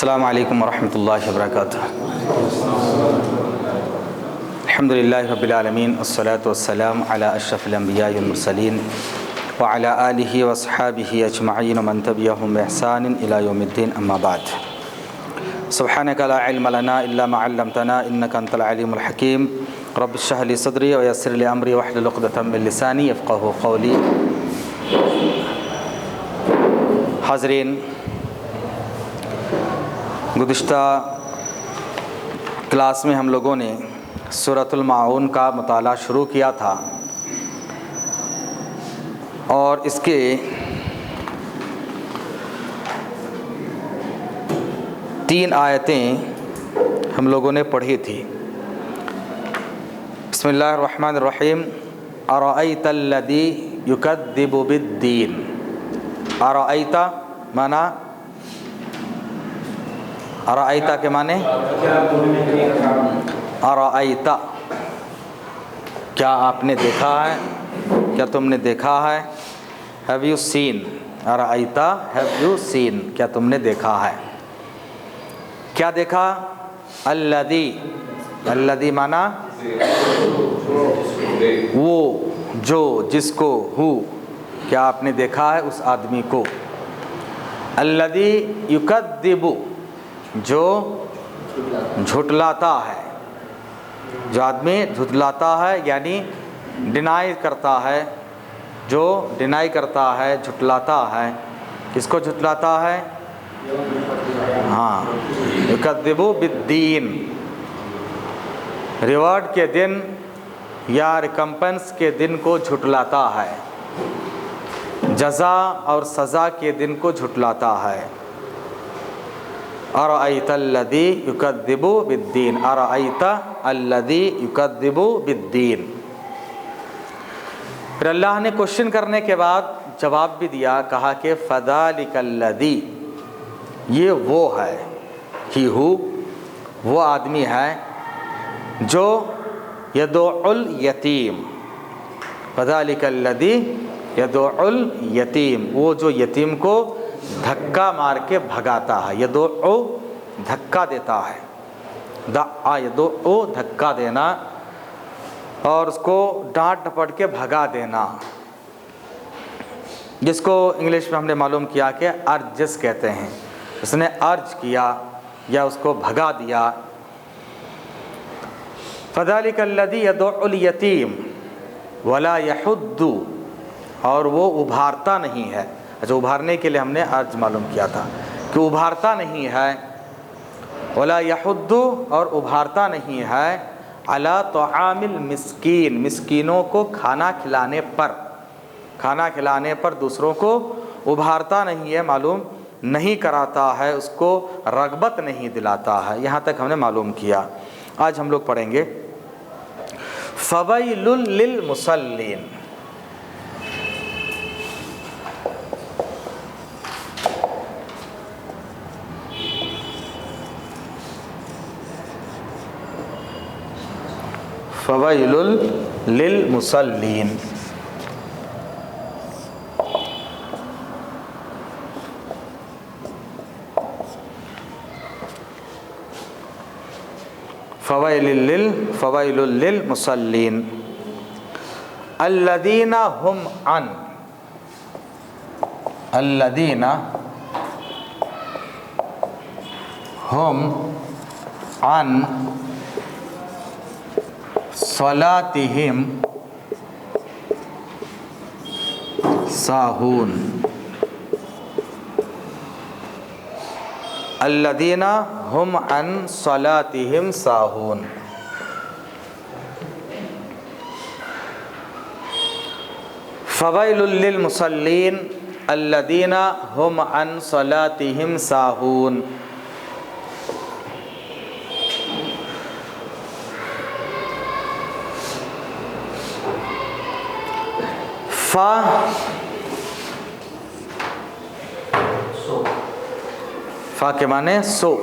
السلام علیکم ورحمۃ اللہ وبرکاتہ۔ الحمد للہ رب العالمین، والصلاة والسلام علی اشرف الانبیاء والمرسلین وعلی آلہ واصحابہ اجمعین ومن تبعہم بإحسان الی یوم الدین، اما بعد۔ سبحانک لا علم لنا الا ما علمتنا انک انت العلیم الحکیم۔ رب اشرح لی صدری ویسر لی امری واحلل عقدۃ من لسانی یفقہوا قولی۔ حاضرین، گزشتہ کلاس میں ہم لوگوں نے سورۃ الماعون کا مطالعہ شروع کیا تھا، اور اس کے تین آیتیں ہم لوگوں نے پڑھی تھی۔ بسم اللہ الرحمن الرحیم۔ ارأیت الذی یکذب بالدین۔ ارأیت مانا، ارأیتا کے معنی ارأیت، کیا آپ نے دیکھا ہے، کیا تم نے دیکھا ہے؟ Have you seen? ارأیت ہیو یو سین، کیا تم نے دیکھا ہے؟ کیا دیکھا؟ الذی، الذی مانا وہ، جو، جس کو، ہو، کیا آپ نے دیکھا ہے اس آدمی کو؟ الذی یکذب، جو جھٹلاتا ہے، جو آدمی جھٹلاتا ہے یعنی ڈینائی کرتا ہے، جو ڈینائی کرتا ہے، جھٹلاتا ہے۔ کس کو جھٹلاتا ہے؟ ہاں، یکذب بالدین، ریوارڈ کے دن یا ریکمپنس کے دن کو جھٹلاتا ہے، جزا اور سزا کے دن کو جھٹلاتا ہے۔ ارأیت الذی یکذب بالدین، ارأیت الذی یکذب بالدین۔ پھر اللہ نے کوشچن کرنے کے بعد جواب بھی دیا، کہا کہ فذلک الذی، یہ وہ ہے، ہی ہو، وہ آدمی ہے جو یدعو الیتیم، فذلک الذی یدعو الیتیم، وہ جو یتیم کو دھکا مار کے بھگاتا ہے۔ یدعو دھکا دیتا ہے، دعا یدعو دھکا دینا، اور اس کو ڈانٹ ڈپٹ کے بھگا دینا، جس کو انگلش میں ہم نے معلوم کیا کہ ارجس کہتے ہیں۔ اس نے ارج کیا یا اس کو بھگا دیا۔ فذلک الذی یدعو الیتیم ولا یحض، اور وہ ابھارتا نہیں ہے۔ اچھا، ابھارنے کے لیے ہم نے ارج معلوم کیا تھا کہ ابھارتا نہیں ہے، ولا یحض، اور ابھارتا نہیں ہے، علی طعام المسکین، مسکینوں کو کھانا کھلانے پر، کھانا کھلانے پر دوسروں کو ابھارتا نہیں ہے، معلوم نہیں کراتا ہے، اس کو رغبت نہیں دلاتا ہے۔ یہاں تک ہم نے معلوم کیا۔ آج ہم لوگ پڑھیں گے فویل للمصلین۔ فویل للمصلین۔ فویل للمصلین الذین هم عن، الذین هم عن صلاتہم ساہون، الذین هم عن صلاتہم ساہون۔ فویل للمصلین الذین هم عن صلاتہم ساہون۔ فا کے معنی سو،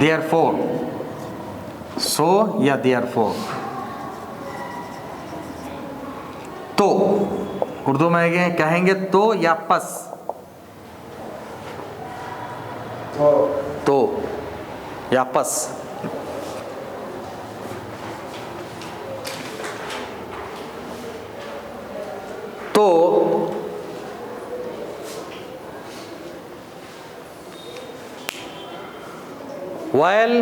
دیئر فور، سو یا دیئر فور۔ تو اردو میں کہیں گے تو یا پس، تو یا پس. تو ویل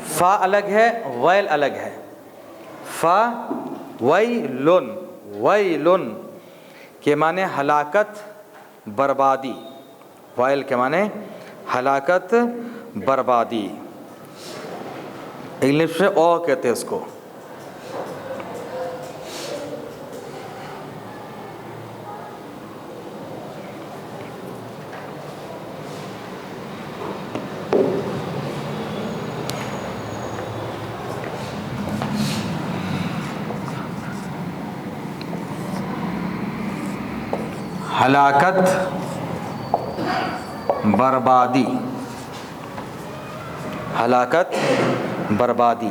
فا الگ ہے، ویل الگ ہے. فا ویلن، ویلن کے معنی ہلاکت بربادی، ویل کے معنی ہلاکت بربادی. انگلش میں او کہتے ہیں اس کو. ہلاکت بربادی، ہلاکت بربادی.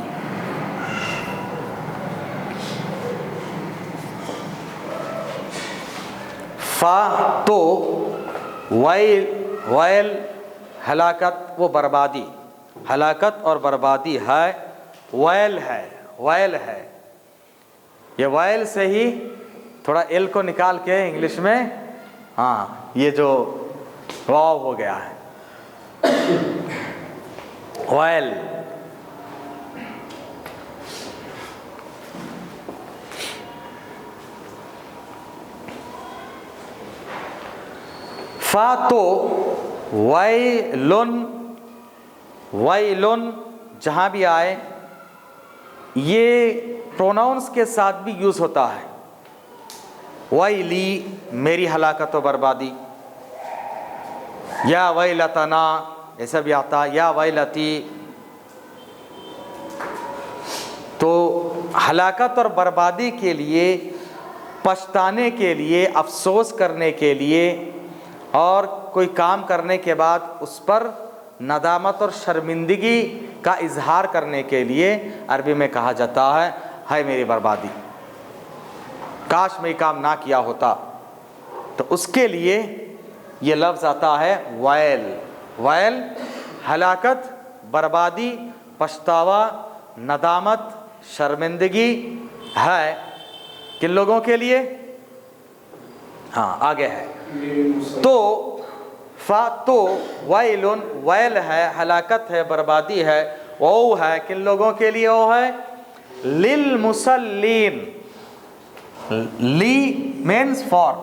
فا تو ویل، ویل ہلاکت و بربادی، ہلاکت اور بربادی ہے. ویل ہے، ویل ہے. یہ ویل سے ہی تھوڑا ایل کو نکال کے انگلش میں ہاں یہ جو واو ہو گیا ہے ویل. فا تو ویلن، ویلن جہاں بھی آئے یہ پروناؤنس کے ساتھ بھی یوز ہوتا ہے. ویلی میری ہلاکت و بربادی، یا ویلتنا ایسا بھی آتا، یا ویلتی. تو ہلاکت اور بربادی کے لیے، پچھتانے کے لیے، افسوس کرنے کے لیے اور کوئی کام کرنے کے بعد اس پر ندامت اور شرمندگی کا اظہار کرنے کے لیے عربی میں کہا جاتا ہے ہائے میری بربادی، کاش میں یہ کام نہ کیا ہوتا. تو اس کے لیے یہ لفظ آتا ہے ویل. ویل ہلاکت، بربادی، پچھتاوا، ندامت، شرمندگی ہے. کن لوگوں کے لیے؟ ہاں آگے ہے. تو فا تو ویلن، ویل ہے، ہلاکت ہے، بربادی ہے. او ہے کن لوگوں کے لیے؟ او ہے للمصلین. لی مینس فار،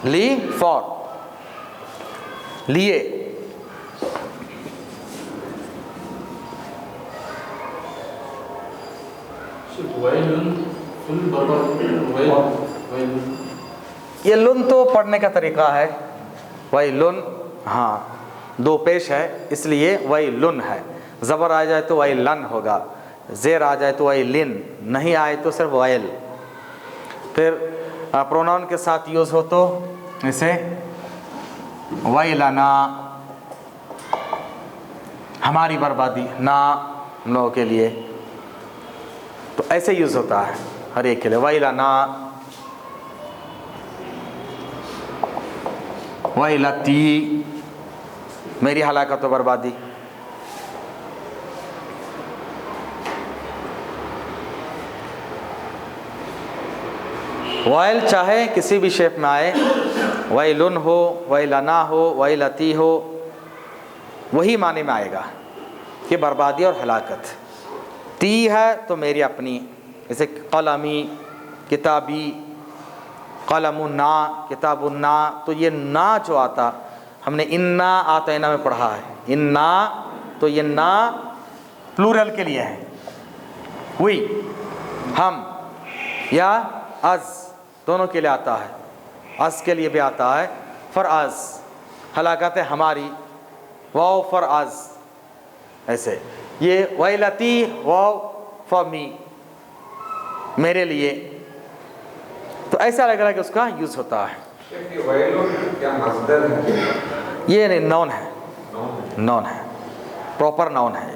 لی فار، لیے. یہ لن تو پڑھنے کا طریقہ ہے. ویلن ہاں دو پیش ہے اس لیے ویلن ہے. زبر آ جائے تو ویلن ہوگا، زیر آ جائے تو ویلن، نہیں آئے تو صرف ویل. پھر پروناؤن کے ساتھ یوز ہو تو اسے ویلنا ہماری بربادی، نا ہم لوگوں کے لیے. تو ایسے یوز ہوتا ہے ہر ایک کے لیے. ویلنا، ویلتی میری ہلاکت و بربادی. ویل چاہے کسی بھی شیپ میں آئے، ویلن ہو، ویلنا ہو، ویلتی ہو، وہی معنی میں آئے گا کہ بربادی اور ہلاکت. تی ہے تو میری اپنی، جیسے قلمی، کتابی، قلم نا، کتاب نا. تو یہ نا جو آتا ہم نے انا آتینا میں پڑھا ہے. انا تو یہ نا پلورل کے لیے ہے، وی ہم، یا از دونوں کے لیے آتا ہے. از کے لیے بھی آتا ہے. فر از ہلاکت ہے ہماری، واو فر از. ایسے یہ ویلتی واو فار می میرے لیے. تو ایسا لگ رہا ہے کہ اس کا یوز ہوتا ہے. یہ نون ہے، نون ہے، پراپر نون ہے.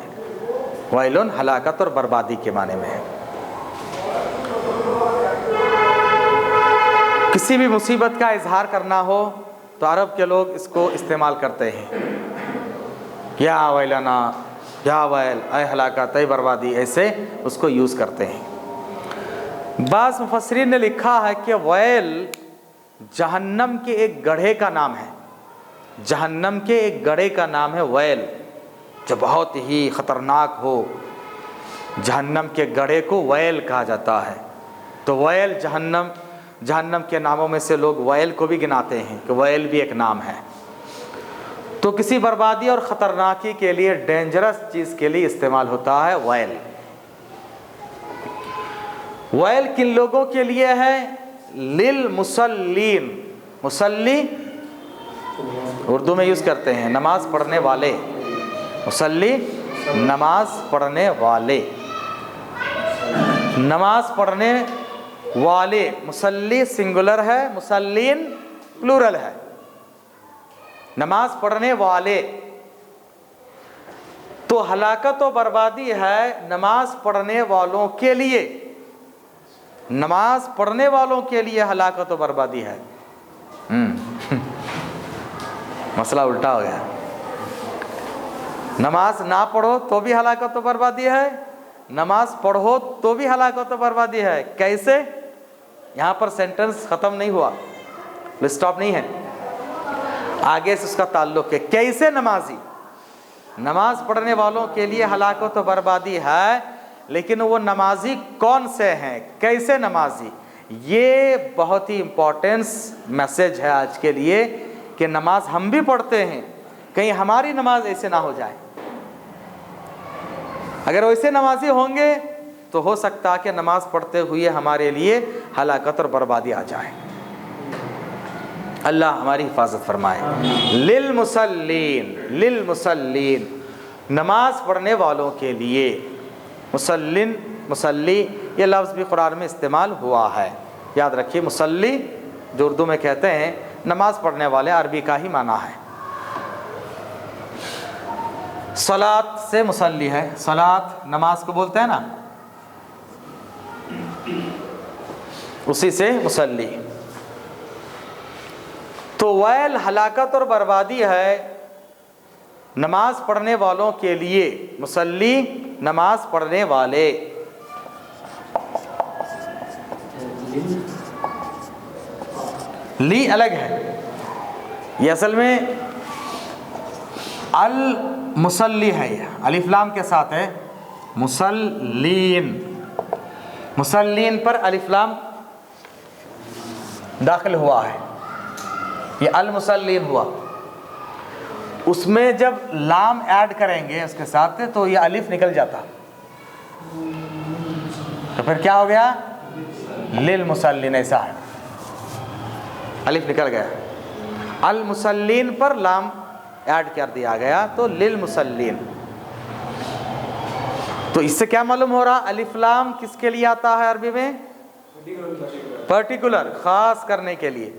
ویلن ہلاکت اور بربادی کے معنی میں ہے. کسی بھی مصیبت کا اظہار کرنا ہو تو عرب کے لوگ اس کو استعمال کرتے ہیں، یا ویلنا، یا ویل، اے ہلاکت، اے بربادی، ایسے اس کو یوز کرتے ہیں۔ بعض مفسرین نے لکھا ہے کہ ویل جہنم کے ایک گڑھے کا نام ہے، جہنم کے ایک گڑھے کا نام ہے ویل، جو بہت ہی خطرناک ہو، جہنم کے گڑھے کو ویل کہا جاتا ہے۔ تو ویل جہنم کے ناموں میں سے لوگ ویل کو بھی گناتے ہیں کہ ویل بھی ایک نام ہے۔ تو کسی بربادی اور خطرناکی کے لیے، ڈینجرس چیز کے لیے استعمال ہوتا ہے ویل۔ ویل کن لوگوں کے لیے ہے؟ للمصلین، مصلی اردو میں یوز کرتے ہیں نماز پڑھنے والے، مصلی نماز پڑھنے والے، نماز پڑھنے والے، مصلی سنگولر ہے، مصلین پلورل ہے، نماز پڑھنے والے۔ تو ہلاکت و بربادی ہے نماز پڑھنے والوں کے لیے، نماز پڑھنے والوں کے لیے ہلاکت و بربادی ہے۔ مسئلہ الٹا ہو گیا، نماز نہ پڑھو تو بھی ہلاکت و بربادی ہے، نماز پڑھو تو بھی ہلاکت و بربادی ہے۔ کیسے؟ یہاں پر سینٹنس ختم نہیں ہوا، اسٹاپ نہیں ہے، آگے سے اس کا تعلق ہے۔ کیسے نمازی، نماز پڑھنے والوں کے لیے ہلاکت و بربادی ہے، لیکن وہ نمازی کون سے ہیں، کیسے نمازی؟ یہ بہت ہی امپورٹنس میسج ہے آج کے لیے کہ نماز ہم بھی پڑھتے ہیں، کہیں ہماری نماز ایسے نہ ہو جائے۔ اگر ویسے نمازی ہوں گے تو ہو سکتا کہ نماز پڑھتے ہوئے ہمارے لیے ہلاکت اور بربادی آ جائے۔ اللہ ہماری حفاظت فرمائے۔ للمصلین، للمصلین، نماز پڑھنے والوں کے لیے۔ مسلن، مصلی، یہ لفظ بھی قرآن میں استعمال ہوا ہے، یاد رکھیے۔ مصلی جو اردو میں کہتے ہیں نماز پڑھنے والے، عربی کا ہی معنی ہے۔ صلاۃ سے مصلی ہے، صلاۃ نماز کو بولتے ہیں نا، اسی سے مصلی۔ تو ویل ہلاکت اور بربادی ہے نماز پڑھنے والوں کے لیے، مصلی نماز پڑھنے والے۔ لی الگ ہے، یہ اصل میں المصلی ہے، یہ الف لام کے ساتھ ہے، مصلین، مصلین پر الف لام داخل ہوا ہے، یہ المصلین ہوا۔ اس میں جب لام ایڈ کریں گے اس کے ساتھ تو یہ الف نکل جاتا، تو پھر کیا ہو گیا؟ للمصلین، ایسا ہے، الف نکل گیا، المصلین پر لام ایڈ کر دیا گیا تو للمصلین۔ تو اس سے کیا معلوم ہو رہا؟ الف لام کس کے لیے آتا ہے عربی میں؟ پرٹیکولر، خاص کرنے کے لیے۔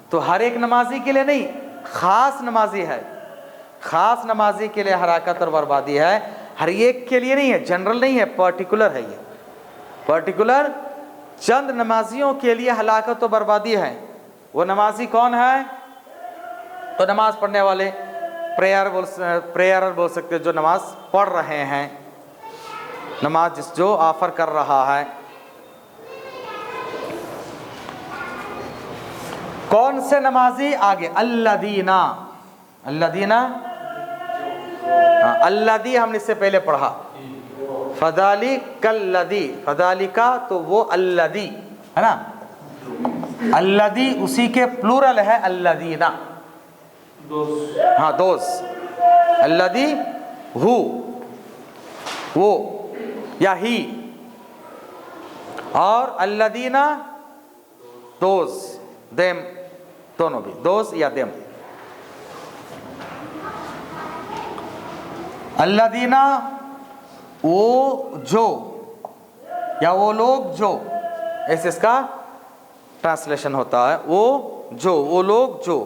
تو ہر ایک نمازی کے لیے نہیں، خاص نمازی ہے، خاص نمازی کے لیے ہلاکت اور بربادی ہے، ہر ایک کے لیے نہیں ہے، جنرل نہیں ہے، پرٹیکولر ہے۔ یہ پرٹیکولر چند نمازیوں کے لیے ہلاکت و بربادی ہے۔ وہ نمازی کون ہے؟ تو نماز پڑھنے والے، پریئر بول سکتے، جو نماز پڑھ رہے ہیں، نماز جو آفر کر رہا ہے۔ کون سے نمازی؟ آگے الذین، الذین، الذی ہم نے اس سے پہلے پڑھا، فذالک الذی، فذالک تو وہ الذی ہے نا، الذی اسی کے پلورل ہے الذین، ہاں دوز، الذی ہو، وہ یا ہی، اور الذین دوز، دیم، دونوں بھی، دوز یا دیم۔ الذین وہ جو، یا وہ لوگ جو، ایسے اس کا ٹرانسلیشن ہوتا ہے، وہ جو، وہ لوگ جو۔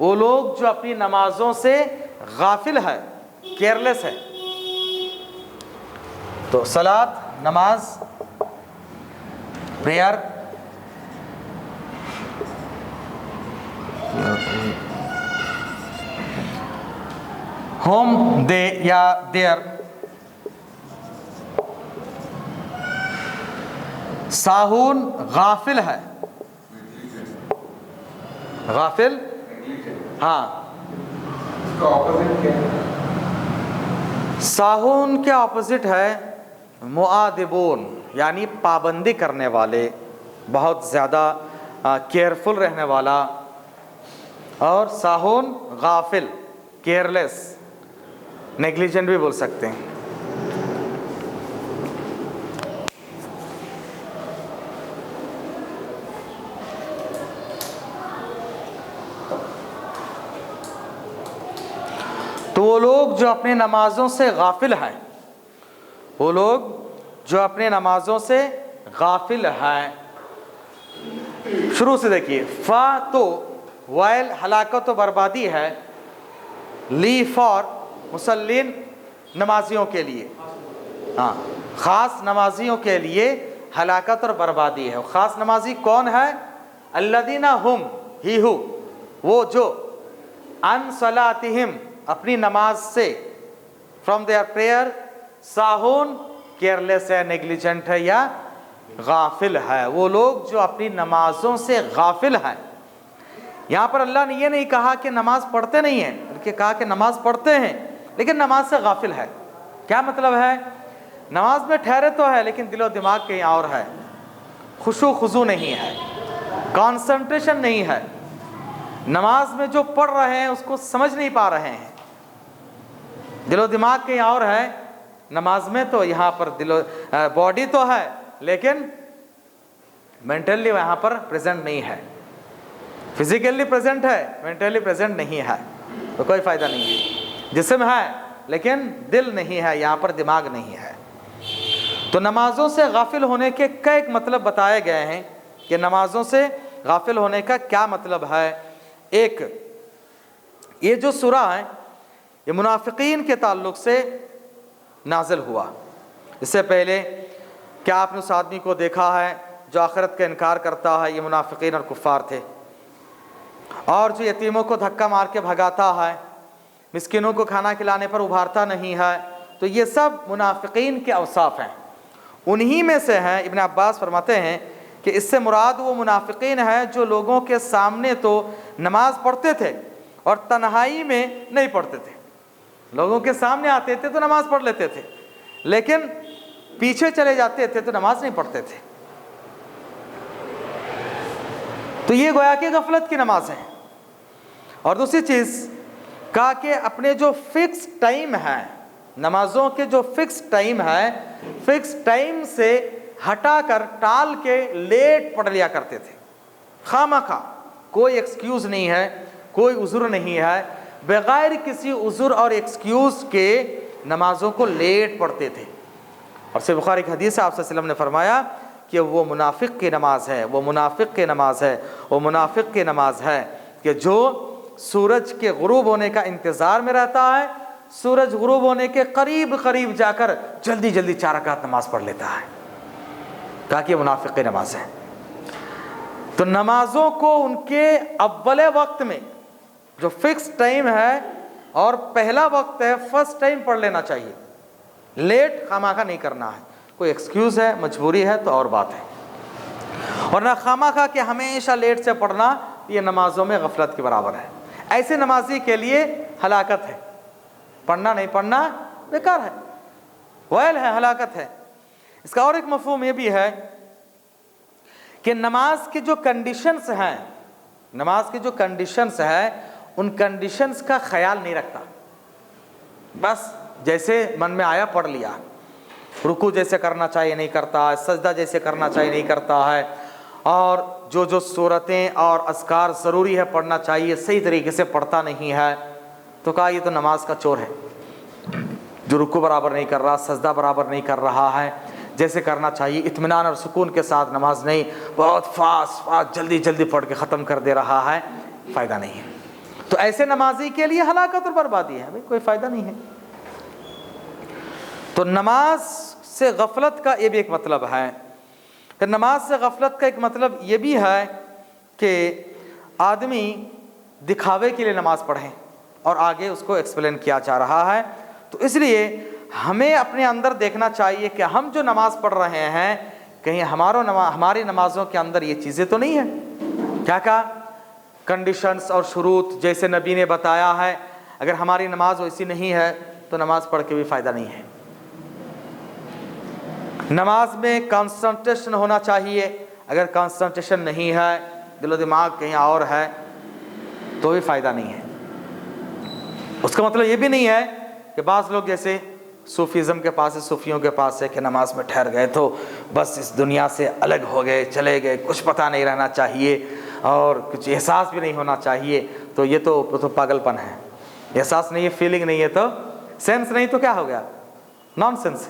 وہ لوگ جو اپنی نمازوں سے غافل ہے، کیئرلیس ہے. تو صلاۃ، نماز، پریئر، ہوم دے یا دیئر، ساہون غافل ہے، غافل، ہاں. ساہون کے اپوزٹ ہے مؤدبون، یعنی پابندی کرنے والے، بہت زیادہ کیئرفل رہنے والا. اور ساہون غافل، کیئرلیس، نیگلیجنٹ بھی بول سکتے ہیں. تو وہ لوگ جو اپنی نمازوں سے غافل ہیں، وہ لوگ جو اپنے نمازوں سے غافل ہیں. شروع سے دیکھیے، فا تو وائل ہلاکت و بربادی ہے، لی فار مسلین نمازیوں کے لیے، ہاں خاص نمازیوں کے لیے ہلاکت اور بربادی ہے. خاص نمازی کون ہے؟ الذین ہم، ہی ہو، وہ جو عن صلاتہم، اپنی نماز سے، فرام دیئر پریئر، ساہون، کیئرلیس ہے، نیگلیجنٹ ہے یا غافل ہے. وہ لوگ جو اپنی نمازوں سے غافل ہیں. یہاں پر اللہ نے یہ نہیں کہا کہ نماز پڑھتے نہیں ہیں، بلکہ کہا کہ نماز پڑھتے ہیں لیکن نماز سے غافل ہے. کیا مطلب ہے؟ نماز میں ٹھہرے تو ہے لیکن دل و دماغ کہیں اور ہے، خشوع خضوع نہیں ہے، کانسنٹریشن نہیں ہے. نماز میں جو پڑھ رہے ہیں اس کو سمجھ نہیں پا رہے ہیں، دل و دماغ کہیں اور ہے. نماز میں تو یہاں پر باڈی تو ہے لیکن مینٹلی یہاں پر پریزنٹ نہیں ہے. فزیکلی پریزنٹ ہے، مینٹلی پریزنٹ نہیں ہے، تو کوئی فائدہ نہیں ہے. جسم ہے لیکن دل نہیں ہے، یہاں پر دماغ نہیں ہے. تو نمازوں سے غافل ہونے کے کئی مطلب بتائے گئے ہیں کہ نمازوں سے غافل ہونے کا کیا مطلب ہے. ایک، یہ جو سورہ ہے یہ منافقین کے تعلق سے نازل ہوا. اس سے پہلے کیا آپ نے اس آدمی کو دیکھا ہے جو آخرت کا انکار کرتا ہے؟ یہ منافقین اور کفار تھے. اور جو یتیموں کو دھکا مار کے بھگاتا ہے، مسکینوں کو کھانا کھلانے پر ابھارتا نہیں ہے، تو یہ سب منافقین کے اوصاف ہیں. انہی میں سے ہیں. ابن عباس فرماتے ہیں کہ اس سے مراد وہ منافقین ہیں جو لوگوں کے سامنے تو نماز پڑھتے تھے اور تنہائی میں نہیں پڑھتے تھے. لوگوں کے سامنے آتے تھے تو نماز پڑھ لیتے تھے لیکن پیچھے چلے جاتے تھے تو نماز نہیں پڑھتے تھے. تو یہ گویا کہ غفلت کی نماز ہے. اور دوسری چیز کہا کہ اپنے جو فکس ٹائم ہے، نمازوں کے جو فکس ٹائم ہے، فکس ٹائم سے ہٹا کر ٹال کے لیٹ پڑھ لیا کرتے تھے. خواہ کوئی ایکسکیوز نہیں ہے، کوئی عذر نہیں ہے، بغیر کسی عذر اور ایکسکیوز کے نمازوں کو لیٹ پڑھتے تھے. اور صحیح بخاری کی حدیث ہے، آپ صلی اللہ علیہ وسلم نے فرمایا کہ وہ منافق کی نماز ہے، وہ منافق کی نماز ہے، وہ منافق کی نماز ہے کہ جو سورج کے غروب ہونے کا انتظار میں رہتا ہے، سورج غروب ہونے کے قریب قریب جا کر جلدی جلدی 4 رکعت نماز پڑھ لیتا ہے، تاکہ منافق کی نماز ہے. تو نمازوں کو ان کے اول وقت میں جو فکس ٹائم ہے اور پہلا وقت ہے، فرسٹ ٹائم پڑھ لینا چاہیے. لیٹ خامخواہ نہیں کرنا ہے. کوئی ایکسکیوز ہے، مجبوری ہے تو اور بات ہے، اور نہ خامخواہ کہ ہمیشہ لیٹ سے پڑھنا، یہ نمازوں میں غفلت کے برابر ہے. ایسے نمازی کے لیے ہلاکت ہے. پڑھنا نہیں پڑھنا بیکار ہے، ویل ہے، ہلاکت ہے. اس کا اور ایک مفہوم یہ بھی ہے کہ نماز کے جو کنڈیشنز ہیں، نماز کے جو کنڈیشنز ہیں، ان کنڈیشنز کا خیال نہیں رکھتا. بس جیسے من میں آیا پڑھ لیا. رکوع جیسے کرنا چاہیے نہیں کرتا، سجدہ جیسے کرنا چاہیے نہیں کرتا ہے، اور جو صورتیں اور اذکار ضروری ہے پڑھنا چاہیے صحیح طریقے سے پڑھتا نہیں ہے. تو کہا یہ تو نماز کا چور ہے، جو رکوع برابر نہیں کر رہا، سجدہ برابر نہیں کر رہا ہے، جیسے کرنا چاہیے اطمینان اور سکون کے ساتھ نماز نہیں، بہت فاسٹ جلدی جلدی پڑھ کے ختم کر دے رہا ہے، فائدہ نہیں ہے. تو ایسے نمازی کے لیے ہلاکت اور بربادی ہے، بھائی کوئی فائدہ نہیں ہے۔ تو نماز سے غفلت کا یہ بھی ایک مطلب ہے۔ پھر نماز سے غفلت کا ایک مطلب یہ بھی ہے کہ آدمی دکھاوے کے لیے نماز پڑھیں، اور آگے اس کو ایکسپلین کیا جا رہا ہے۔ تو اس لیے ہمیں اپنے اندر دیکھنا چاہیے کہ ہم جو نماز پڑھ رہے ہیں کہیں ہماری نمازوں کے اندر یہ چیزیں تو نہیں ہیں۔ کیا کہا؟ کنڈیشنز اور شروط جیسے نبی نے بتایا ہے، اگر ہماری نماز ویسی نہیں ہے تو نماز پڑھ کے بھی فائدہ نہیں ہے۔ نماز میں کنسنٹریشن ہونا چاہیے، اگر کنسنٹریشن نہیں ہے، دل و دماغ کہیں اور ہے، تو بھی فائدہ نہیں ہے۔ اس کا مطلب یہ بھی نہیں ہے کہ بعض لوگ جیسے صوفیزم کے پاس ہے، صوفیوں کے پاس ہے کہ نماز میں ٹھہر گئے تو بس اس دنیا سے الگ ہو گئے، چلے گئے، کچھ پتہ نہیں رہنا چاہیے اور کچھ احساس بھی نہیں ہونا چاہیے، تو یہ تو پاگل پن ہے۔ احساس نہیں ہے، فیلنگ نہیں ہے تو سینس نہیں تو کیا ہو گیا؟ نان سینس۔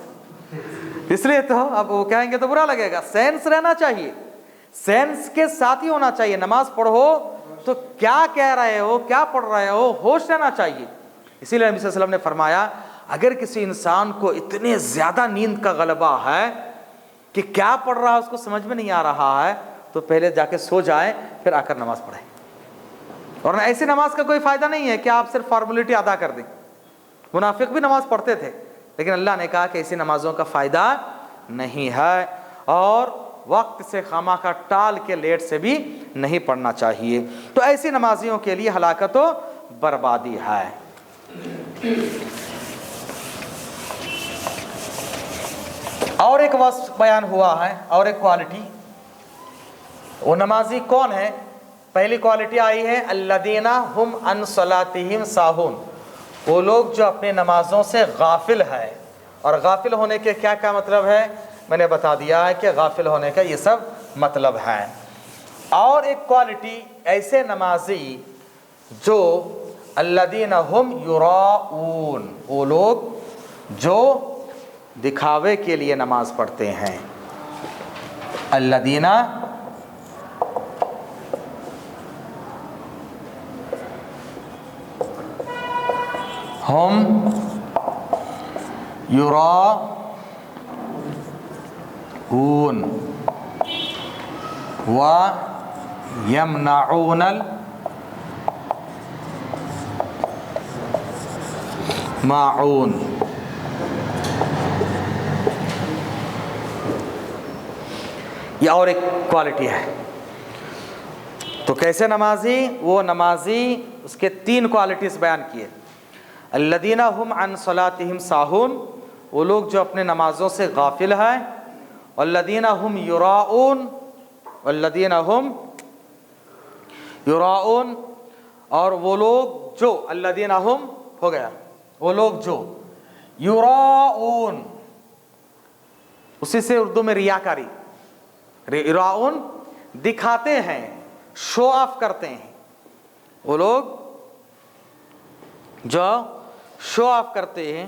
اس لیے تو اب وہ کہیں گے تو برا لگے گا، سینس رہنا چاہیے، سینس کے ساتھ ہی ہونا چاہیے۔ نماز پڑھو تو کیا کہہ رہے ہو، کیا پڑھ رہے ہو، ہوش رہنا چاہیے۔ اسی لیے نبی صلی اللہ علیہ وسلم نے فرمایا اگر کسی انسان کو اتنے زیادہ نیند کا غلبہ ہے کہ کیا پڑھ رہا ہے اس کو سمجھ میں نہیں آ رہا ہے، تو پہلے جا کے سو جائے، پھر آ کر نماز پڑھیں۔ اور ایسی نماز کا کوئی فائدہ نہیں ہے کہ آپ صرف فارمیلٹی ادا کر دیں۔ منافق بھی نماز پڑھتے تھے، لیکن اللہ نے کہا کہ ایسی نمازوں کا فائدہ نہیں ہے، اور وقت سے خواہ کا ٹال کے لیٹ سے بھی نہیں پڑھنا چاہیے۔ تو ایسی نمازیوں کے لیے ہلاکت و بربادی ہے۔ اور ایک وصف بیان ہوا ہے، اور ایک کوالٹی۔ وہ نمازی کون ہے؟ پہلی کوالٹی آئی ہے الذین هم عن صلاتهم ساہون، وہ لوگ جو اپنے نمازوں سے غافل ہے۔ اور غافل ہونے کے کیا کیا مطلب ہے میں نے بتا دیا ہے کہ غافل ہونے کا یہ سب مطلب ہے۔ اور ایک کوالٹی ایسے نمازی جو الذین هم یراؤون، وہ لوگ جو دکھاوے کے لیے نماز پڑھتے ہیں۔ الذین ہم یراؤون و یمنعون الماعون۔ یہ اور ایک کوالٹی ہے۔ تو کیسے نمازی؟ وہ نمازی، اس کے تین کوالٹیز بیان کیے۔ الذین هم عن صلاتهم ساہون، وہ لوگ جو اپنے نمازوں سے غافل ہیں۔ والذین هم یراؤون، والذین هم یراؤون، اور وہ لوگ جو الذین هم ہو گیا، وہ لوگ جو یراؤون، اسی سے اردو میں ریاکاری، یراؤون دکھاتے ہیں، شو آف کرتے ہیں۔ وہ لوگ جو شو آف کرتے ہیں،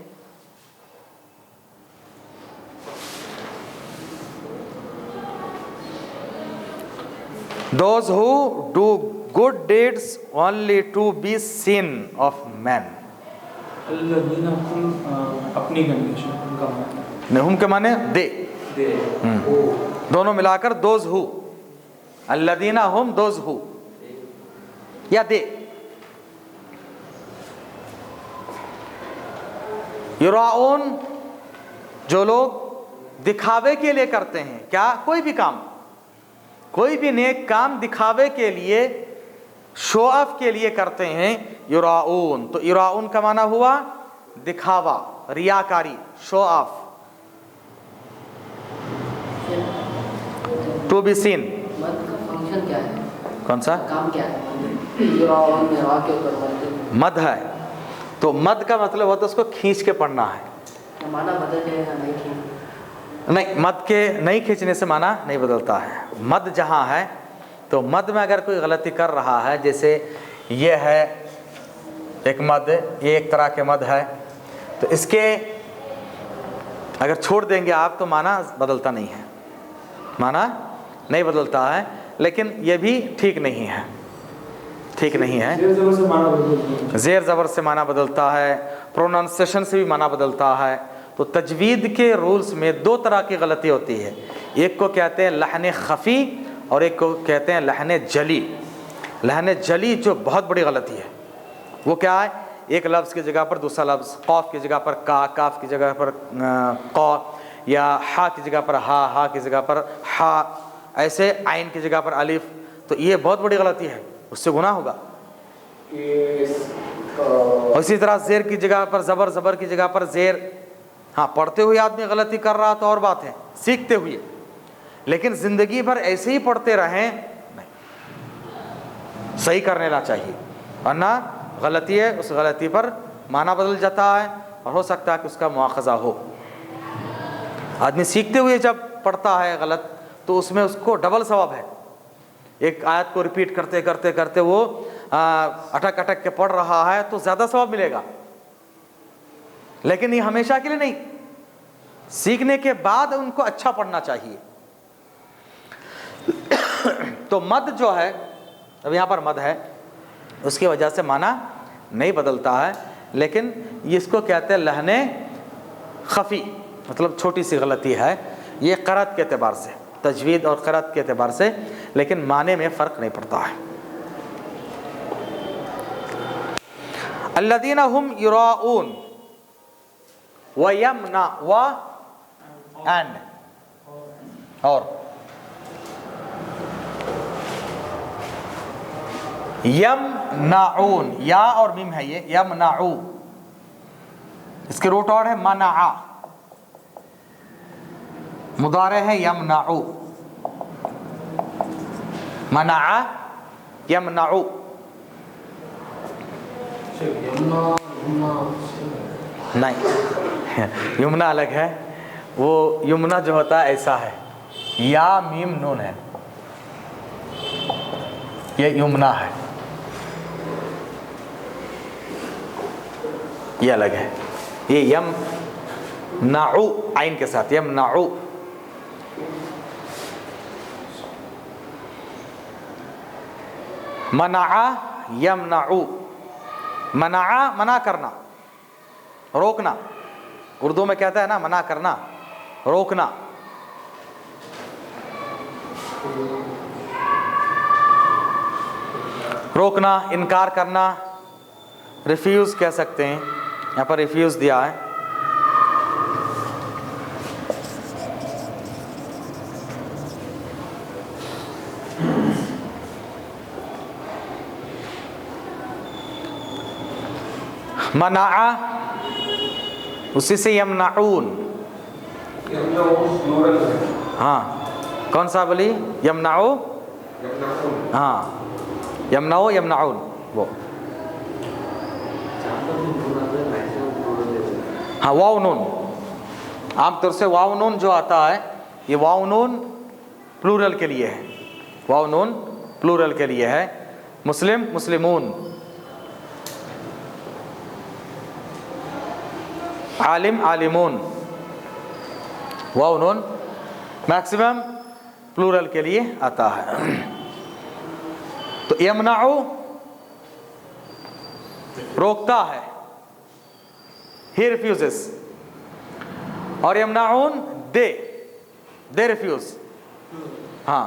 those who do good deeds only to be seen of men۔ الذین ہم اپنی کنڈیشن کا معنی، ہم کے معنی دے، دونوں ملا کر those who، الذین ہم those who یا دے۔ یراؤون، جو لوگ دکھاوے کے لیے کرتے ہیں، کیا؟ کوئی بھی کام، کوئی بھی نیک کام دکھاوے کے لیے، شو آف کے لیے کرتے ہیں، یراؤون۔ تو یراؤون کا معنی ہوا دکھاوا، ریاکاری، شو آف، ٹو بی سین۔ مد کا فنکشن کیا ہے؟ کون سا کام کیا ہے؟ یراؤون میں را کے اوپر مد ہے، تو مد کا مطلب ہوتا ہے اس کو کھینچ کے پڑھنا ہے۔ معنی بدل جائے گا نہیں کہ نہیں، مد کے نہیں کھینچنے سے معنی نہیں بدلتا ہے۔ مد جہاں ہے تو مد میں اگر کوئی غلطی کر رہا ہے، جیسے یہ ہے ایک مد، یہ ایک طرح کے مد ہے، تو اس کے اگر چھوڑ دیں گے آپ تو معنی بدلتا نہیں ہے، معنی نہیں بدلتا ہے، لیکن یہ بھی ٹھیک نہیں ہے۔ ٹھیک نہیں ہے. زیر زبر سے معنی بدلتا ہے. زیر زبر سے معنی بدلتا ہے, پروننسیشن سے بھی معنی بدلتا ہے. تو تجوید کے رولز میں دو طرح کی غلطی ہوتی ہے, ایک کو کہتے ہیں لحن خفی اور ایک کو کہتے ہیں لحن جلی. لحن جلی جو بہت بڑی غلطی ہے, وہ کیا ہے؟ ایک لفظ کی جگہ پر دوسرا لفظ, قاف کی جگہ پر کا, کاف کی جگہ پر قا, یا ہا کی جگہ پر ہا, ہا کی جگہ پر ہا, ایسے عین کی جگہ پر الف. تو یہ بہت بڑی غلطی ہے, اس سے گناہ ہوگا. اور اسی طرح زیر کی جگہ پر زبر, زبر کی جگہ پر زیر. ہاں پڑھتے ہوئے آدمی غلطی کر رہا تو اور بات ہے, سیکھتے ہوئے, لیکن زندگی بھر ایسے ہی پڑھتے رہیں نہیں, صحیح کرنے لا چاہیے, ورنہ غلطی ہے, اس غلطی پر معنی بدل جاتا ہے اور ہو سکتا ہے کہ اس کا مواخذہ ہو. آدمی سیکھتے ہوئے جب پڑھتا ہے غلط تو اس میں اس کو ڈبل ثواب ہے. ایک آیت کو ریپیٹ کرتے کرتے کرتے وہ اٹک اٹک کے پڑھ رہا ہے تو زیادہ ثواب ملے گا, لیکن یہ ہمیشہ کے لیے نہیں. سیکھنے کے بعد ان کو اچھا پڑھنا چاہیے. تو مد جو ہے, اب یہاں پر مد ہے, اس کی وجہ سے معنی نہیں بدلتا ہے, لیکن اس کو کہتے ہیں لحن خفی, مطلب چھوٹی سی غلطی ہے یہ قرأت کے اعتبار سے, تجوید اور قرأت کے اعتبار سے, لیکن معنی میں فرق نہیں پڑتا ہے. الذین هم یراؤون ویمنع و اینڈ اور یمنعون, یا اور میم ہے یہ یمنعو, اس کے روٹ اور ہے منع, مضارع ہے یمنعو, منع یمنعو. نہیں, یمنا الگ ہے, وہ یمنا جو ہوتا ہے ایسا ہے, یا میم نون ہے, یہ یمنا ہے, یہ الگ ہے. یہ یمنعو عین کے ساتھ, یمنعو. منع یمنعو, منع منع کرنا, روکنا. اردو میں کہتا ہے نا منع کرنا, روکنا. روکنا, انکار کرنا, ریفیوز کہہ سکتے ہیں. یہاں پر ریفیوز دیا ہے. منع اسی سے یمنعون. ہاں کون سا بولی؟ یمنعو, ہاں یمنعو یمنعون. وہ ہاں واو نون, عام طور سے واو نون جو آتا ہے یہ واو نون پلورل کے لیے ہے, واو نون پلورل کے لیے ہے. مسلم مسلمون, عالم عالمون, واو نون میکسیمم پلورل کے لیے آتا ہے. تو یمنعو روکتا ہے, he refuses, اور یمنعون they refuse. ہاں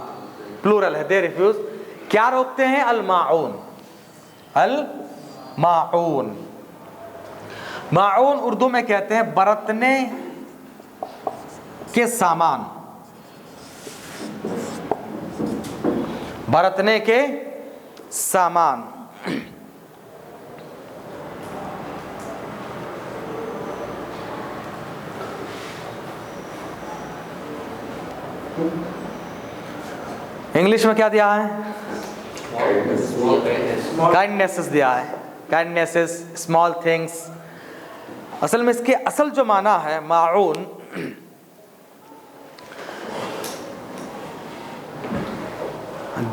پلورل ہے, they refuse. کیا روکتے ہیں؟ الماعون, الماعون. ماعون اردو میں کہتے ہیں برتنے کے سامان, برتنے کے سامان. انگلش میں کیا دیا ہے؟ کائنڈنیسز دیا ہے, کائنڈنیسز, اسمال تھنگس. اصل میں اس کے اصل جو معنی ہے ماعون,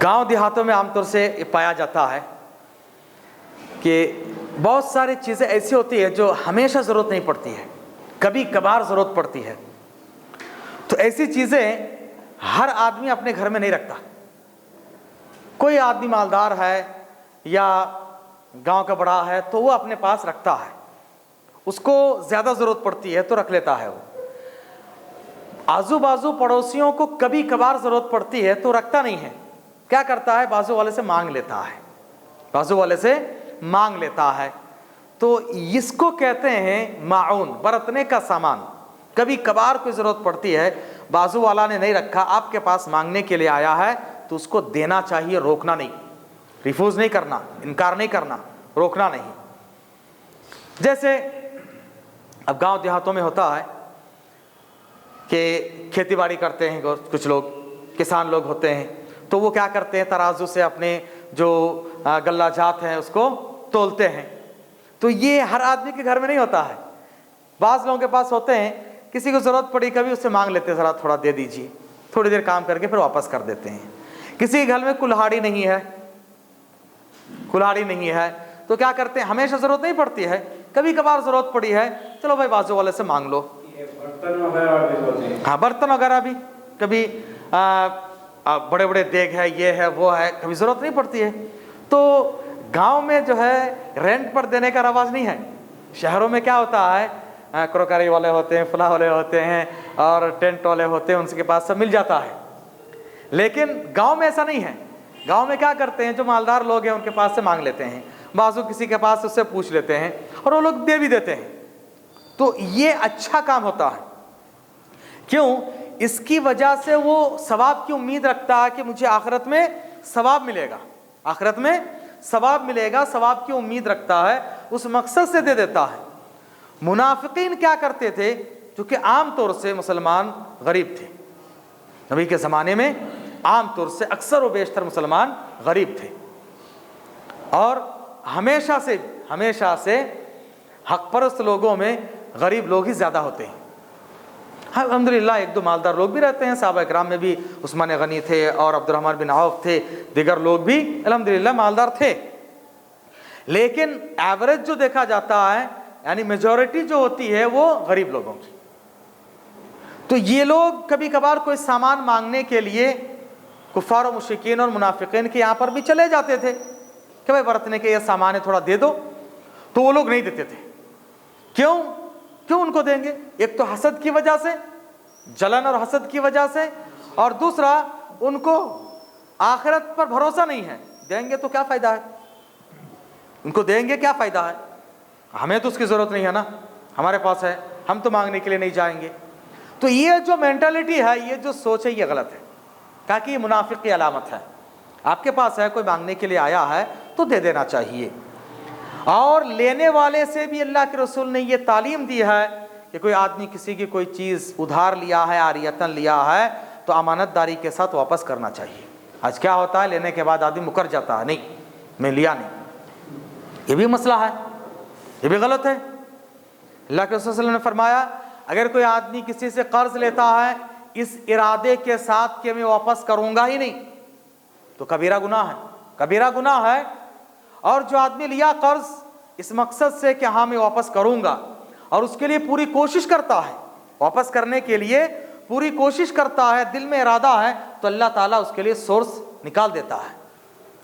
گاؤں دیہاتوں میں عام طور سے پایا جاتا ہے کہ بہت ساری چیزیں ایسی ہوتی ہے جو ہمیشہ ضرورت نہیں پڑتی ہے, کبھی کبھار ضرورت پڑتی ہے. تو ایسی چیزیں ہر آدمی اپنے گھر میں نہیں رکھتا. کوئی آدمی مالدار ہے یا گاؤں کا بڑا ہے تو وہ اپنے پاس رکھتا ہے، اس کو زیادہ ضرورت پڑتی ہے تو رکھ لیتا ہے، وہ آزو بازو پڑوسیوں کو کبھی کبھار ضرورت پڑتی ہے تو رکھتا نہیں ہے، کیا کرتا ہے بازو والے سے مانگ لیتا ہے، بازو والے سے مانگ لیتا ہے۔ تو اس کو کہتے ہیں معون، برتنے کا سامان۔ کبھی کبھار کوئی ضرورت پڑتی ہے، بازو والا نے نہیں رکھا، آپ کے پاس مانگنے کے لیے آیا ہے تو اس کو دینا چاہیے، روکنا نہیں، ریفیوز نہیں کرنا، انکار نہیں کرنا، روکنا نہیں۔ جیسے اب گاؤں دیہاتوں میں ہوتا ہے کہ کھیتی باڑی کرتے ہیں کچھ لوگ، کسان لوگ ہوتے ہیں، تو وہ کیا کرتے ہیں، ترازو سے اپنے جو غلہ جات ہیں اس کو تولتے ہیں۔ تو یہ ہر آدمی کے گھر میں نہیں ہوتا ہے، بعض لوگوں کے پاس ہوتے ہیں، کسی کو ضرورت پڑی کبھی اس سے مانگ لیتے ہیں، ذرا تھوڑا دے دیجیے، تھوڑی دیر کام کر کے پھر واپس کر دیتے ہیں۔ کسی کے گھر میں کلہاڑی نہیں ہے، کلہاڑی نہیں ہے تو کیا کرتے ہیں، ہمیشہ ضرورت نہیں پڑتی ہے، کبھی کبھار ضرورت پڑی ہے، چلو بھائی بازو والے سے مانگ لو۔ برتن وغیرہ بھی ہوتے ہیں، ہاں برتن وغیرہ بھی کبھی بڑے بڑے دیگ ہے، یہ ہے وہ ہے، کبھی ضرورت نہیں پڑتی ہے۔ تو گاؤں میں جو ہے رینٹ پر دینے کا رواج نہیں ہے، شہروں میں کیا ہوتا ہے، کروکاری والے ہوتے ہیں، فلاں والے ہوتے ہیں اور ٹینٹ والے ہوتے ہیں، ان کے پاس سب مل جاتا ہے۔ لیکن گاؤں میں ایسا نہیں ہے، گاؤں میں کیا کرتے ہیں، جو مالدار لوگ ہیں ان کے پاس سے مانگ لیتے ہیں، بازو کسی کے پاس اس سے پوچھ لیتے ہیں اور وہ لوگ دے بھی دیتے ہیں۔ تو یہ اچھا کام ہوتا ہے، کیوں؟ اس کی وجہ سے وہ ثواب کی امید رکھتا ہے کہ مجھے آخرت میں ثواب ملے گا، آخرت میں ثواب ملے گا، ثواب کی امید رکھتا ہے، اس مقصد سے دے دیتا ہے۔ منافقین کیا کرتے تھے، کیونکہ عام طور سے مسلمان غریب تھے نبی کے زمانے میں، عام طور سے اکثر و بیشتر مسلمان غریب تھے، اور ہمیشہ سے حق پرست لوگوں میں غریب لوگ ہی زیادہ ہوتے ہیں۔ الحمدللہ ایک دو مالدار لوگ بھی رہتے ہیں، صحابہ کرام میں بھی عثمان غنی تھے اور عبد الرحمن بن عوف تھے، دیگر لوگ بھی الحمدللہ مالدار تھے، لیکن ایوریج جو دیکھا جاتا ہے، یعنی میجورٹی جو ہوتی ہے وہ غریب لوگوں کی۔ تو یہ لوگ کبھی کبھار کوئی سامان مانگنے کے لیے کفار و مشرکین اور منافقین کے یہاں پر بھی چلے جاتے تھے کہ بھائی برتنے کے یہ سامان ہے تھوڑا دے دو، تو وہ لوگ نہیں دیتے تھے۔ کیوں ان کو دیں گے؟ ایک تو حسد کی وجہ سے، جلن اور حسد کی وجہ سے، اور دوسرا ان کو آخرت پر بھروسہ نہیں ہے، دیں گے تو کیا فائدہ ہے، ان کو دیں گے کیا فائدہ ہے، ہمیں تو اس کی ضرورت نہیں ہے نا، ہمارے پاس ہے، ہم تو مانگنے کے لیے نہیں جائیں گے۔ تو یہ جو مینٹلٹی ہے، یہ جو سوچ ہے، یہ غلط ہے، تاکہ یہ منافق کی علامت ہے۔ آپ کے پاس ہے، کوئی مانگنے کے لیے آیا ہے تو دے دینا چاہیے۔ اور لینے والے سے بھی اللہ کے رسول نے یہ تعلیم دی ہے کہ کوئی آدمی کسی کی کوئی چیز ادھار لیا ہے، عاریتاً لیا ہے، تو امانت داری کے ساتھ واپس کرنا چاہیے۔ آج کیا ہوتا ہے، لینے کے بعد آدمی مکر جاتا ہے، نہیں میں لیا نہیں، یہ بھی مسئلہ ہے، یہ بھی غلط ہے۔ اللہ کے رسول صلی اللہ علیہ وسلم نے فرمایا، اگر کوئی آدمی کسی سے قرض لیتا ہے اس ارادے کے ساتھ کہ میں واپس کروں گا ہی نہیں، تو کبیرہ گناہ ہے، کبیرہ گناہ ہے۔ اور جو آدمی لیا قرض اس مقصد سے کہ ہاں میں واپس کروں گا، اور اس کے لیے پوری کوشش کرتا ہے، واپس کرنے کے لیے پوری کوشش کرتا ہے، دل میں ارادہ ہے، تو اللہ تعالیٰ اس کے لیے سورس نکال دیتا ہے،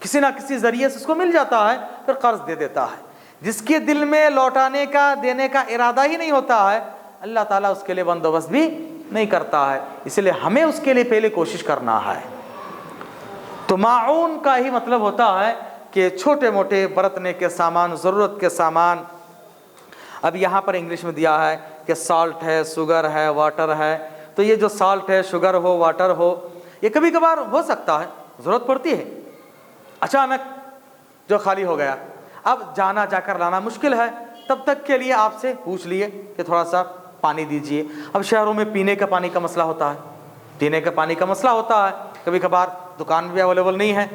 کسی نہ کسی ذریعے سے اس کو مل جاتا ہے، پھر قرض دے دیتا ہے۔ جس کے دل میں لوٹانے کا، دینے کا ارادہ ہی نہیں ہوتا ہے، اللہ تعالیٰ اس کے لیے بندوبست بھی نہیں کرتا ہے، اس لیے ہمیں اس کے لیے پہلے کوشش کرنا ہے۔ تو معون کا ہی مطلب ہوتا ہے کہ چھوٹے موٹے برتنے کے سامان، ضرورت کے سامان۔ اب یہاں پر انگلش میں دیا ہے کہ سالٹ ہے، شوگر ہے، واٹر ہے، تو یہ جو سالٹ ہے، شوگر ہو، واٹر ہو، یہ کبھی کبھار ہو سکتا ہے، ضرورت پڑتی ہے، اچانک جو خالی ہو گیا، اب جانا جا کر لانا مشکل ہے، تب تک کے لیے آپ سے پوچھ لیے کہ تھوڑا سا پانی دیجئے۔ اب شہروں میں پینے کا پانی کا مسئلہ ہوتا ہے، پینے کا پانی کا مسئلہ ہوتا ہے، کبھی کبھار دکان میں بھی اویلیبل نہیں ہے،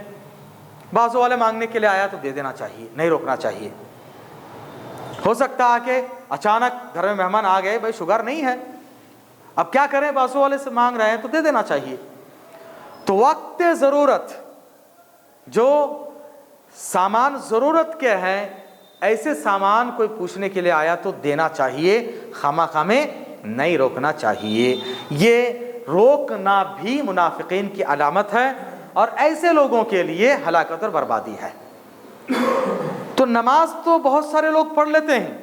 بازو والے مانگنے کے لیے آیا تو دے دینا چاہیے، نہیں روکنا چاہیے۔ ہو سکتا ہے کہ اچانک گھر میں مہمان آ گئے، بھائی شوگر نہیں ہے، اب کیا کریں، بازو والے سے مانگ رہے ہیں تو دے دینا چاہیے۔ تو وقت ضرورت، جو سامان ضرورت کے ہیں، ایسے سامان کوئی پوچھنے کے لیے آیا تو دینا چاہیے، خواہ میں نہیں روکنا چاہیے۔ یہ روکنا بھی منافقین کی علامت ہے، اور ایسے لوگوں کے لیے ہلاکت اور بربادی ہے۔ تو نماز تو بہت سارے لوگ پڑھ لیتے ہیں،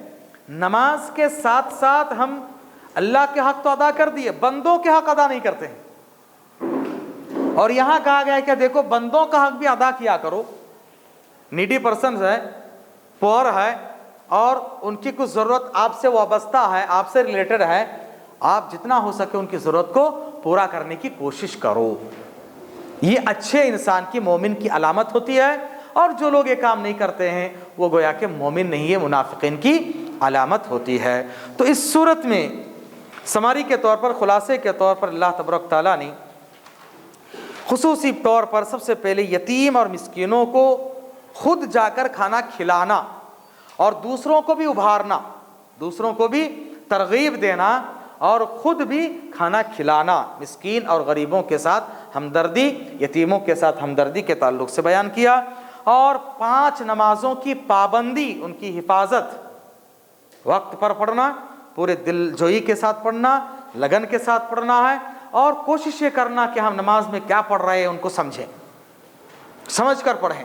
نماز کے ساتھ ساتھ ہم اللہ کے حق تو ادا کر دیے، بندوں کے حق ادا نہیں کرتے ہیں۔ اور یہاں کہا گیا ہے کہ دیکھو بندوں کا حق بھی ادا کیا کرو، نیڈی پرسنز ہے، پور ہے، اور ان کی کچھ ضرورت آپ سے وابستہ ہے، آپ سے ریلیٹڈ ہے، آپ جتنا ہو سکے ان کی ضرورت کو پورا کرنے کی کوشش کرو۔ یہ اچھے انسان کی، مومن کی علامت ہوتی ہے، اور جو لوگ یہ کام نہیں کرتے ہیں وہ گویا کہ مومن نہیں ہے، منافقین کی علامت ہوتی ہے۔ تو اس صورت میں سماری کے طور پر، خلاصے کے طور پر، اللہ تبارک تعالیٰ نے خصوصی طور پر سب سے پہلے یتیم اور مسکینوں کو خود جا کر کھانا کھلانا اور دوسروں کو بھی ابھارنا، دوسروں کو بھی ترغیب دینا اور خود بھی کھانا کھلانا، مسکین اور غریبوں کے ساتھ ہمدردی، یتیموں کے ساتھ ہمدردی کے تعلق سے بیان کیا، اور 5 نمازوں کی پابندی، ان کی حفاظت، وقت پر پڑھنا، پورے دل جوئی کے ساتھ پڑھنا، لگن کے ساتھ پڑھنا ہے، اور کوشش یہ کرنا کہ ہم نماز میں کیا پڑھ رہے ہیں ان کو سمجھیں، سمجھ کر پڑھیں،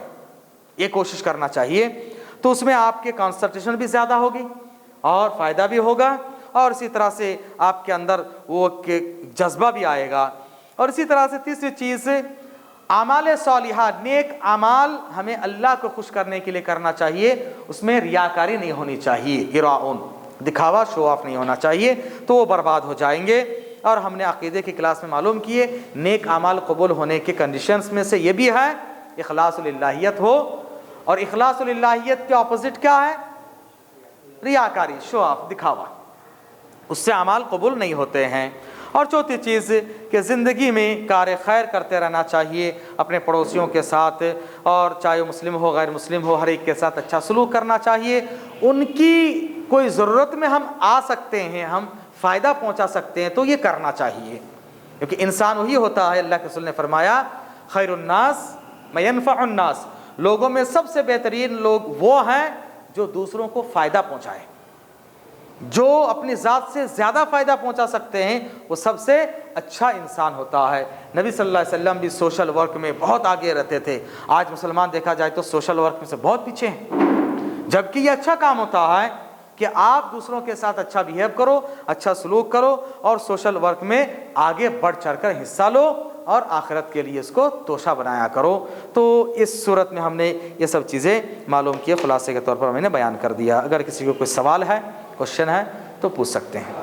یہ کوشش کرنا چاہیے۔ تو اس میں آپ کے کانسنٹریشن بھی زیادہ ہوگی اور فائدہ بھی ہوگا، اور اسی طرح سے آپ کے اندر وہ جذبہ بھی آئے گا۔ اور اسی طرح سے تیسری چیز، اعمال صالحہ، نیک اعمال ہمیں اللہ کو خوش کرنے کے لیے کرنا چاہیے، اس میں ریاکاری نہیں ہونی چاہیے، اراؤن، دکھاوا، شو آف نہیں ہونا چاہیے، تو وہ برباد ہو جائیں گے۔ اور ہم نے عقیدے کی کلاس میں معلوم کیے نیک اعمال قبول ہونے کے کنڈیشنز میں سے یہ بھی ہے اخلاص للہیت ہو، اور اخلاص للہیت کے اپوزٹ کیا ہے؟ ریاکاری، شو آف، دکھاوا، اس سے اعمال قبول نہیں ہوتے ہیں۔ اور چوتھی چیز کہ زندگی میں کار خیر کرتے رہنا چاہیے اپنے پڑوسیوں کے ساتھ، اور چاہے وہ مسلم ہو غیر مسلم ہو، ہر ایک کے ساتھ اچھا سلوک کرنا چاہیے۔ ان کی کوئی ضرورت میں ہم آ سکتے ہیں، ہم فائدہ پہنچا سکتے ہیں تو یہ کرنا چاہیے، کیونکہ انسان وہی ہوتا ہے، اللہ کے رسول نے فرمایا خیر الناس من ينفع الناس، لوگوں میں سب سے بہترین لوگ وہ ہیں جو دوسروں کو فائدہ پہنچائے، جو اپنی ذات سے زیادہ فائدہ پہنچا سکتے ہیں وہ سب سے اچھا انسان ہوتا ہے۔ نبی صلی اللہ علیہ وسلم بھی سوشل ورک میں بہت آگے رہتے تھے، آج مسلمان دیکھا جائے تو سوشل ورک میں سے بہت پیچھے ہیں، جبکہ یہ اچھا کام ہوتا ہے کہ آپ دوسروں کے ساتھ اچھا بیہیو کرو، اچھا سلوک کرو، اور سوشل ورک میں آگے بڑھ چڑھ کر حصہ لو، اور آخرت کے لیے اس کو توشہ بنایا کرو۔ تو اس صورت میں ہم نے یہ سب چیزیں معلوم کی، خلاصے کے طور پر میں نے بیان کر دیا۔ اگر کسی کو کوئی سوال ہے، کوشچن ہے تو پوچھ سکتے ہیں۔